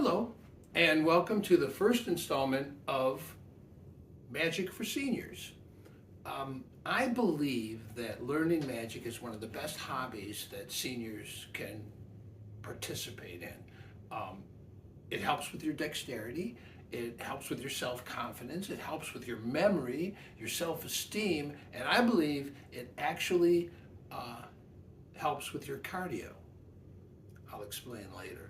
Hello, and welcome to the first installment of Magic for Seniors. I believe that learning magic is one of the best hobbies that seniors can participate in. It helps with your dexterity, it helps with your self-confidence, it helps with your memory, your self-esteem, and I believe it actually helps with your cardio. I'll explain later.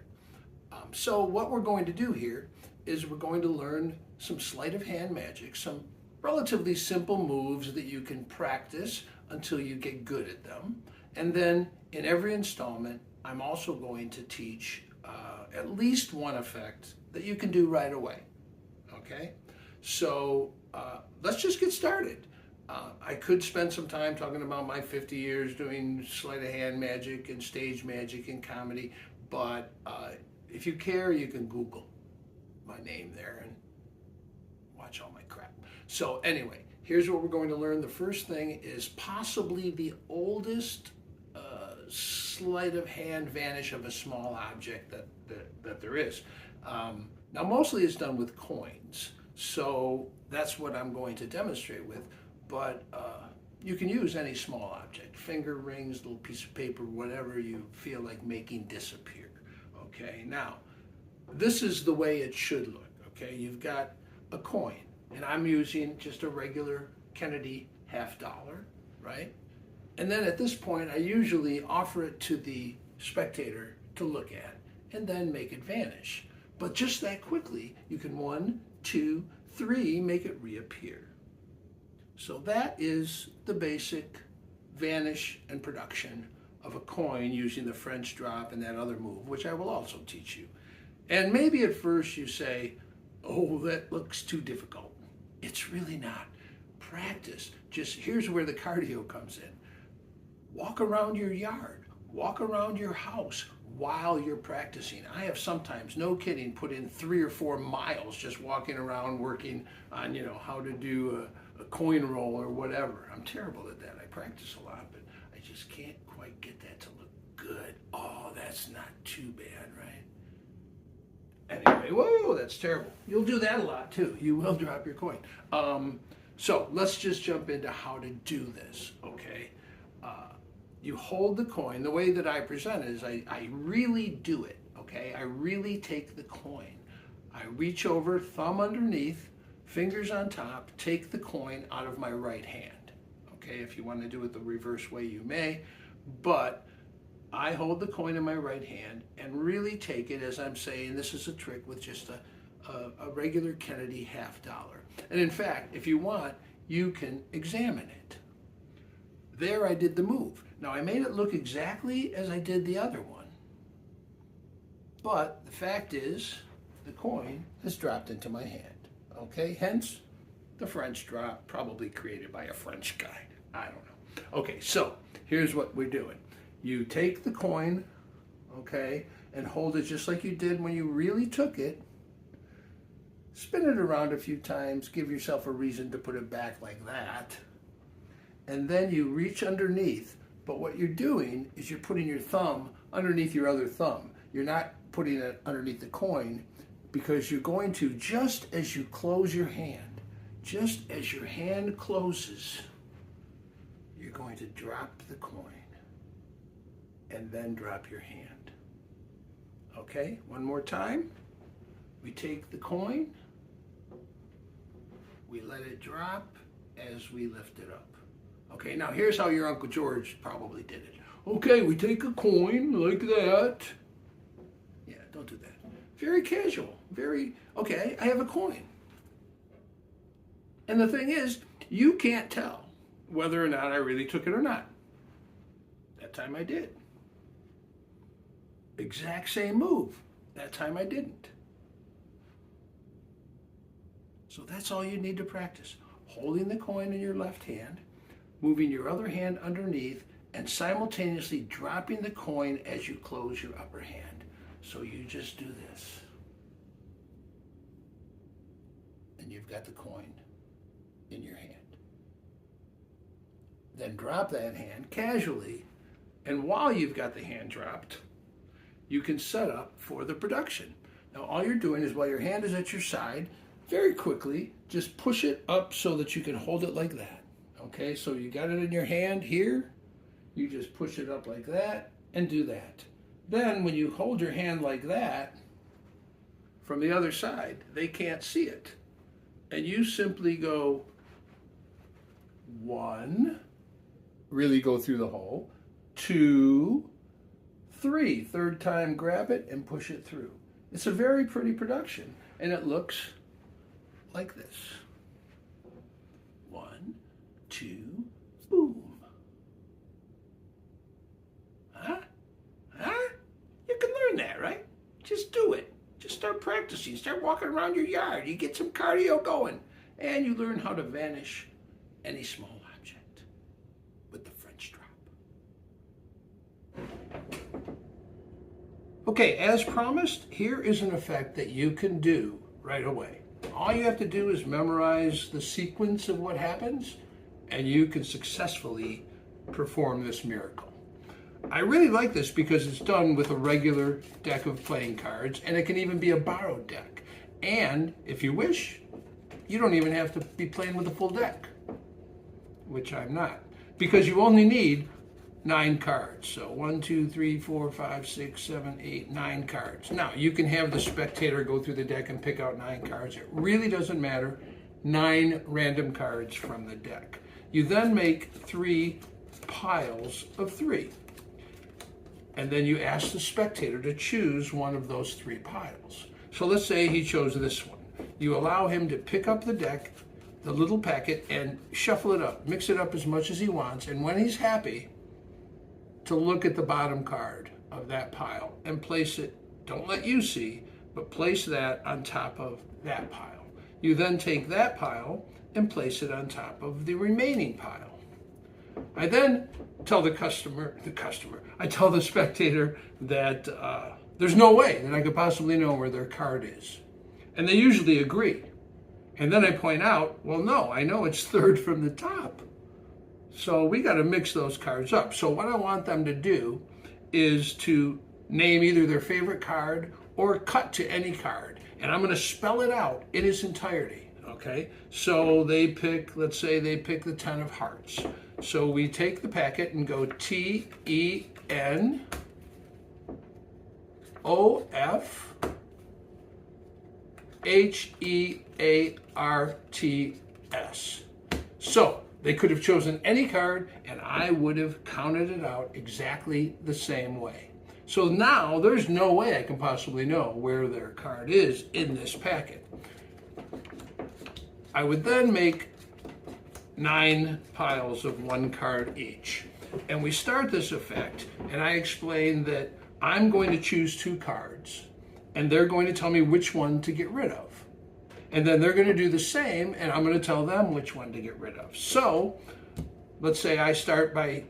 So what we're going to do here is we're going to learn some sleight of hand magic, some relatively simple moves that you can practice until you get good at them. And then in every installment, I'm also going to teach at least one effect that you can do right away. Okay? So let's just get started. I could spend some time talking about my 50 years doing sleight of hand magic and stage magic and comedy, but if you care, you can Google my name there and watch all my crap. So anyway, here's what we're going to learn. The first thing is possibly the oldest sleight of hand vanish of a small object that there is. Now mostly it's done with coins, so that's what I'm going to demonstrate with, but you can use any small object, finger rings, little piece of paper, whatever you feel like making disappear. Okay, now this is the way it should look. Okay, you've got a coin, and I'm using just a regular Kennedy $50, right? And then at this point, I usually offer it to the spectator to look at and then make it vanish. But just that quickly, you can 1, 2, 3 make it reappear. So that is the basic vanish and production of a coin using the French drop and that other move, which I will also teach you. And maybe at first you say, oh, that looks too difficult. It's really not. Practice. Just here's where the cardio comes in. Walk around your yard, walk around your house while you're practicing. I have sometimes, no kidding, put in 3 or 4 miles just walking around working on, how to do a coin roll or whatever. I'm terrible at that. I practice a lot, but I just can't quite get that to look good. Oh, that's not too bad, right? Anyway, whoa, that's terrible. You'll do that a lot too. You will drop your coin. So let's just jump into how to do this, okay? You hold the coin. The way that I present it is I really do it, okay? I really take the coin. I reach over, thumb underneath, fingers on top, take the coin out of my right hand. Okay, if you want to do it the reverse way, you may, but I hold the coin in my right hand and really take it as I'm saying. This is a trick with just a regular Kennedy $50. And in fact, if you want, you can examine it. There I did the move. Now I made it look exactly as I did the other one, but the fact is the coin has dropped into my hand. Okay, hence the French drop, probably created by a French guy. I don't know. Okay, so here's what we're doing. You take the coin, okay, and hold it just like you did when you really took it. Spin it around a few times, give yourself a reason to put it back like that. And then you reach underneath, but what you're doing is you're putting your thumb underneath your other thumb. You're not putting it underneath the coin, because you're going to, just as you close your hand, just as your hand closes, you're going to drop the coin and then drop your hand. Okay, one more time. We take the coin, we let it drop as we lift it up. Okay, now here's how your Uncle George probably did it. Okay, we take a coin like that. Yeah, don't do that. Very casual, okay, I have a coin. And the thing is, you can't tell whether or not I really took it or not. That time I did. Exact same move. That time I didn't. So that's all you need to practice. Holding the coin in your left hand, moving your other hand underneath, and simultaneously dropping the coin as you close your upper hand. So you just do this. And you've got the coin in your hand. Then drop that hand casually, and while you've got the hand dropped, you can set up for the production. Now all you're doing is while your hand is at your side, very quickly, just push it up so that you can hold it like that. Okay, so you got it in your hand here, you just push it up like that and do that. Then when you hold your hand like that, from the other side, they can't see it. And you simply go 1, really go through the hole, 2, 3, third time grab it and push it through. It's a very pretty production, and it looks like this. 1, 2, boom. Huh? You can learn that, right? Just do it. Just start practicing. Start walking around your yard. You get some cardio going, and you learn how to vanish any small object with the French drop. Okay, as promised, here is an effect that you can do right away. All you have to do is memorize the sequence of what happens, and you can successfully perform this miracle. I really like this because it's done with a regular deck of playing cards, and it can even be a borrowed deck. And if you wish, you don't even have to be playing with a full deck, which I'm not, because you only need 9 cards. So 1, 2, 3, 4, 5, 6, 7, 8, 9 cards. Now, you can have the spectator go through the deck and pick out 9 cards. It really doesn't matter. 9 random cards from the deck. You then make 3 piles of 3. And then you ask the spectator to choose one of those 3 piles. So let's say he chose this one. You allow him to pick up the deck, the little packet, and shuffle it up, mix it up as much as he wants, and when he's happy, to look at the bottom card of that pile and place it, don't let you see, but place that on top of that pile. You then take that pile and place it on top of the remaining pile. I then tell the spectator that there's no way that I could possibly know where their card is. And they usually agree. And then I point out, well, no, I know it's third from the top. So we got to mix those cards up. So what I want them to do is to name either their favorite card or cut to any card. And I'm going to spell it out in its entirety. Okay? So they pick, let's say they pick the 10 of hearts. So we take the packet and go TENOFHEARTS. So they could have chosen any card, and I would have counted it out exactly the same way. So now there's no way I can possibly know where their card is in this packet. I would then make 9 piles of 1 card each. And we start this effect, and I explain that I'm going to choose 2 cards, and they're going to tell me which one to get rid of. And then they're going to do the same, and I'm going to tell them which one to get rid of. So, let's say I start by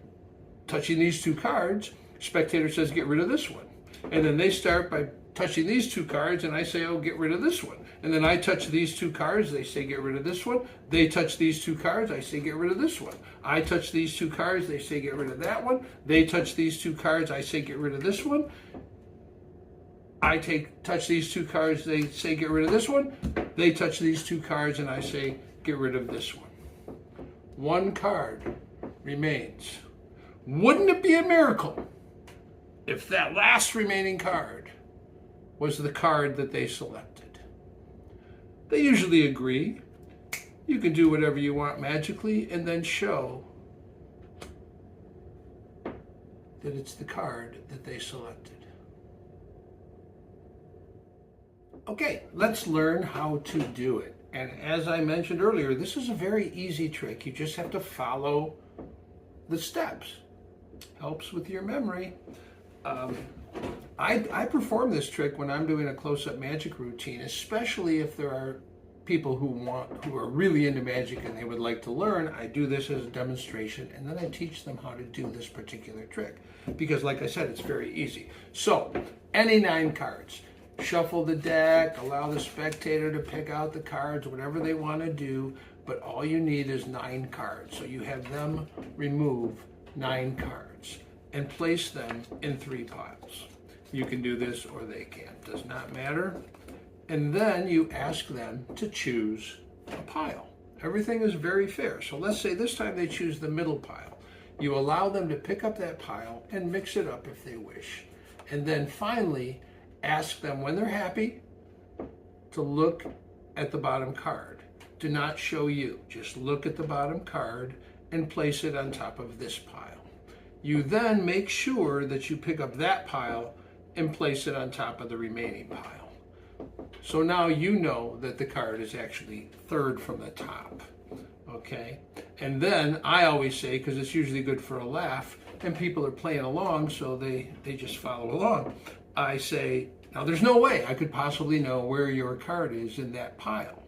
touching these 2 cards. Spectator says, get rid of this one. And then they start by touching these 2 cards, and I say, oh, get rid of this one. And then I touch these 2 cards, they say, get rid of this one. They touch these 2 cards, I say, get rid of this one. I touch these 2 cards, they say, get rid of that one. They touch these 2 cards, I say, get rid of this one. I touch these 2 cards, they say, get rid of this one. They touch these 2 cards, and I say, get rid of this one. 1 card remains. Wouldn't it be a miracle if that last remaining card was the card that they selected? They usually agree. You can do whatever you want magically and then show that it's the card that they selected. Okay, let's learn how to do it. And as I mentioned earlier, this is a very easy trick. You just have to follow the steps. Helps with your memory. I perform this trick when I'm doing a close-up magic routine, especially if there are people who are really into magic and they would like to learn. I do this as a demonstration, and then I teach them how to do this particular trick. Because like I said, it's very easy. So, any 9 cards. Shuffle the deck, allow the spectator to pick out the cards, whatever they want to do, but all you need is 9 cards. So you have them remove 9 cards and place them in 3 piles. You can do this or they can, does not matter. And then you ask them to choose a pile. Everything is very fair. So let's say this time they choose the middle pile. You allow them to pick up that pile and mix it up if they wish. And then finally, ask them when they're happy to look at the bottom card. Do not show you. Just look at the bottom card and place it on top of this pile. You then make sure that you pick up that pile and place it on top of the remaining pile. So now you know that the card is actually third from the top. Okay? And then I always say, because it's usually good for a laugh, and people are playing along, so they just follow along. I say, now there's no way I could possibly know where your card is in that pile.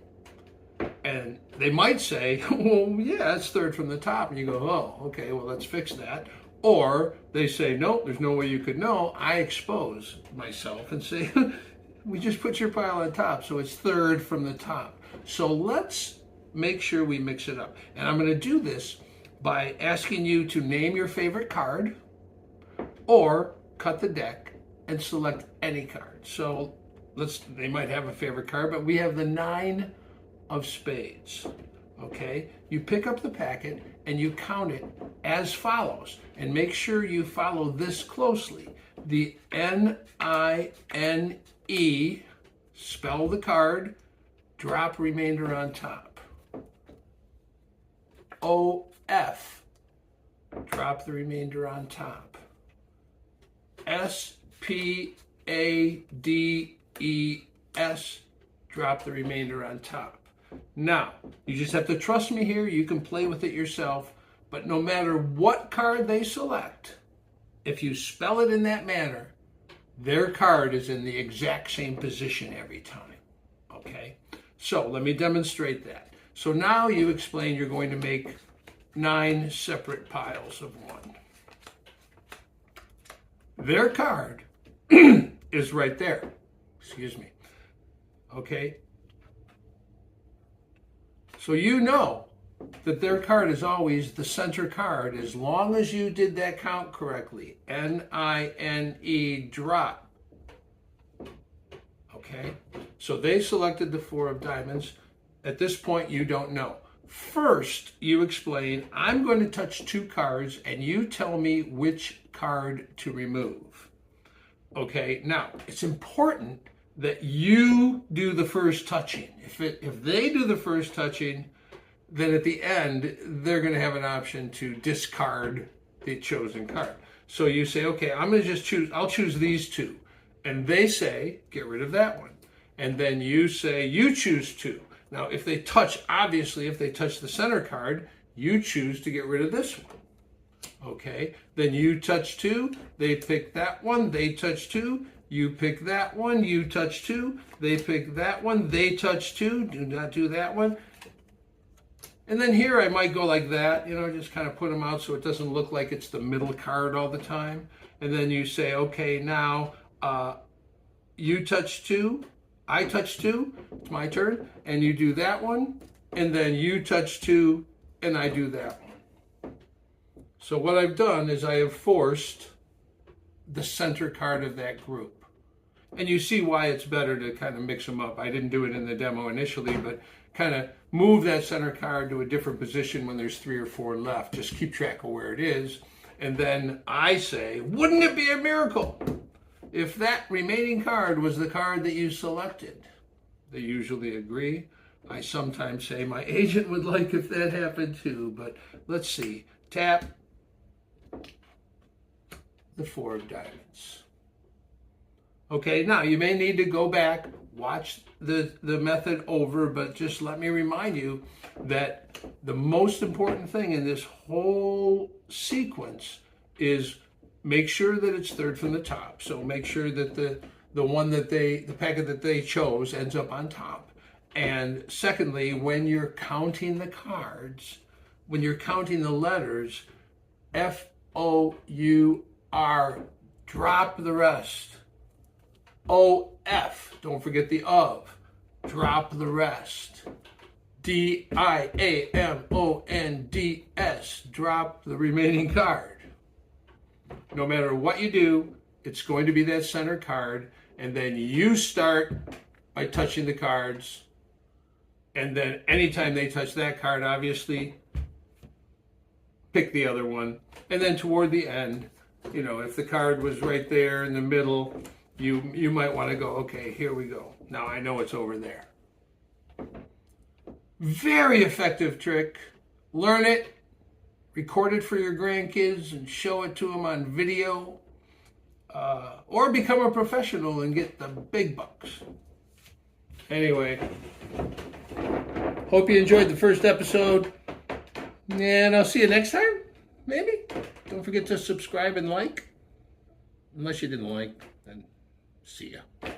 And they might say, well, yeah, it's third from the top. And you go, oh, okay, well, let's fix that. Or they say, nope, there's no way you could know. I expose myself and say, we just put your pile on top, so it's third from the top. So let's make sure we mix it up. And I'm going to do this by asking you to name your favorite card or cut the deck and select any card. So they might have a favorite card, but we have the 9 of spades. Okay, you pick up the packet and you count it as follows, and make sure you follow this closely. The N-I-N-E, spell the card, drop remainder on top. O-F, drop the remainder on top. S-P-A-D-E-S, drop the remainder on top. Now, you just have to trust me here. You can play with it yourself. But no matter what card they select, if you spell it in that manner, their card is in the exact same position every time. Okay? So let me demonstrate that. So now you explain you're going to make 9 separate piles of 1. Their card is right there. Excuse me. Okay? So you know that their card is always the center card as long as you did that count correctly. N-I-N-E, drop. Okay? So they selected the 4 of diamonds. At this point, you don't know. First, you explain, I'm going to touch 2 cards and you tell me which card to remove. Okay? Now, it's important that you do the first touching. If they do the first touching, then at the end, they're going to have an option to discard the chosen card. So you say, okay, I'm going to just choose, I'll choose these 2. And they say, get rid of that one. And then you say, you choose 2. Now, if they touch, obviously, if they touch the center card, you choose to get rid of this one. Okay, then you touch 2, they pick that one, they touch 2, you pick that one, you touch 2, they pick that one, they touch 2, do not do that one. And then here I might go like that, just kind of put them out so it doesn't look like it's the middle card all the time. And then you say, okay, now you touch 2, I touch 2, it's my turn, and you do that one, and then you touch 2, and I do that one. So what I've done is I have forced the center card of that group. And you see why it's better to kind of mix them up. I didn't do it in the demo initially, but kind of move that center card to a different position when there's 3 or 4 left. Just keep track of where it is. And then I say, wouldn't it be a miracle if that remaining card was the card that you selected? They usually agree. I sometimes say my agent would like if that happened too, but let's see. Tap the 4 of diamonds. Okay, now you may need to go back, watch the method over, but just let me remind you that the most important thing in this whole sequence is make sure that it's third from the top. So make sure that the packet that they chose ends up on top. And secondly, when you're counting the cards, when you're counting the letters, F-O-U-R, drop the rest. O-F, don't forget the of, drop the rest. D-I-A-M-O-N-D-S, drop the remaining card. No matter what you do, it's going to be that center card, and then you start by touching the cards, and then anytime they touch that card, obviously, pick the other one. And then toward the end, you know, if the card was right there in the middle, you might want to go, okay, here we go. Now I know it's over there. Very effective trick. Learn it, record it for your grandkids, and show it to them on video. Or become a professional and get the big bucks. Anyway, hope you enjoyed the first episode. And I'll see you next time, maybe. Don't forget to subscribe and like. Unless you didn't like, then see ya.